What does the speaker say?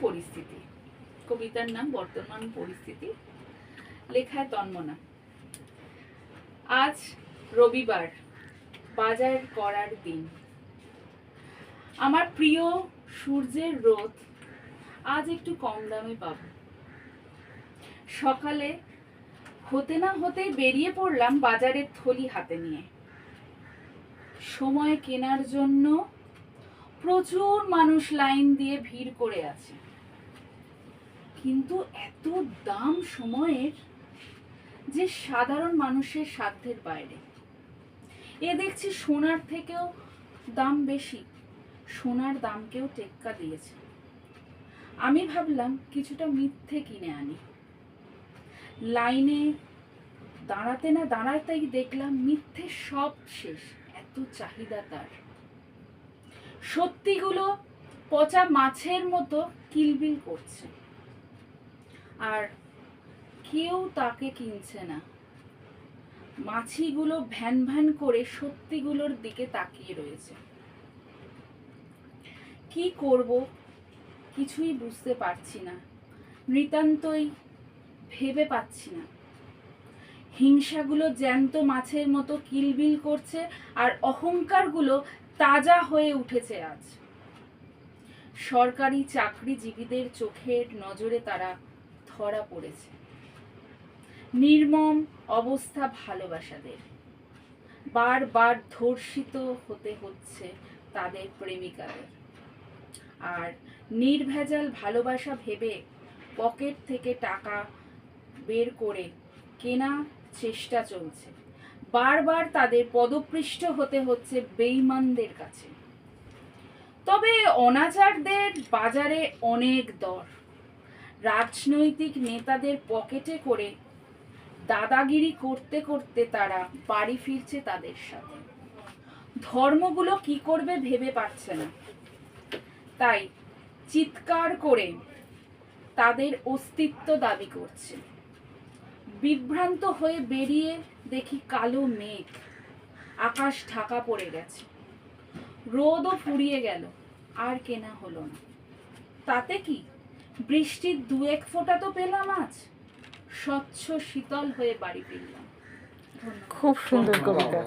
পরিস্থিতি, কবিতার নাম বর্তমান পরিস্থিতি, লেখায় তন্মনা। আজ রবিবার, বাজার করার দিন। আমার প্রিয় সূর্যের রোদ আজ একটু কম দামে পাবো। সকালে হতে না হতেই বেরিয়ে পড়লাম বাজারের থলি হাতে নিয়ে। সময় কেনার জন্য প্রচুর মানুষ লাইন দিয়ে ভিড় করে আছে, কিন্তু এত দাম সময়ের যে সাধারণ মানুষের সাধ্যের বাইরে। এ দেখছি সোনার থেকেও দাম বেশি, সোনার দামকেও টেক্কা দিয়েছে। আমি ভাবলাম কিছুটা মিথ্যে কিনে আনি। লাইনে দাঁড়াতে না দাঁড়াতেই দেখলাম মিথ্যে সব শেষ, এত চাহিদা তার। সত্যিগুলো পচা মাছের মতো কিলবিল করছে, আর কেউ তাকে কিনছে না। মাছিগুলো ভ্যান ভ্যান করে সত্যিগুলোর দিকে তাকিয়ে রয়েছে। কি করব কিছুই বুঝতে পারছি না, নিতান্তই ভেবে পাচ্ছি না। হিংসাগুলো জ্যান্ত মাছের মতো কিলবিল করছে, আর অহংকারগুলো তাজা হয়ে উঠেছে আজ। সরকারি চাকরিজীবীদের চোখের নজরে তারা ধরা পড়েছে। নির্মম অবস্থা ভালোবাসাদের, বারবার ধর্ষিত হতে হচ্ছে তাদের প্রেমিকাদের। আর নির্ভেজাল ভালোবাসা ভেবে পকেট থেকে টাকা বের করে কেনা চেষ্টা চলছে। বারবার তাদের পদপৃষ্ঠ হতে হচ্ছে বেঈমানদের কাছে। তবে অনাচারদের বাজারে অনেক দর। রাজনৈতিক নেতাদের পকেটে করে দাদাগিরি করতে করতে তারা বাড়ি ফিরছে তাদের সাথে। ধর্মগুলো কি করবে ভেবে পাচ্ছে না, তাই চিৎকার করে তাদের অস্তিত্ব দাবি করছে। বিভ্রান্ত হয়ে বেরিয়ে দেখি কালো মেঘ, আকাশ ঢাকা পড়ে গেছে, রোদও ফুরিয়ে গেল, আর কেনা হলো না। তাতে কি, বৃষ্টির দু এক ফোঁটা তো পেলাম আজ। স্বচ্ছ শীতল হয়ে বাড়ি ফিরলাম। খুব সুন্দর কবিতা।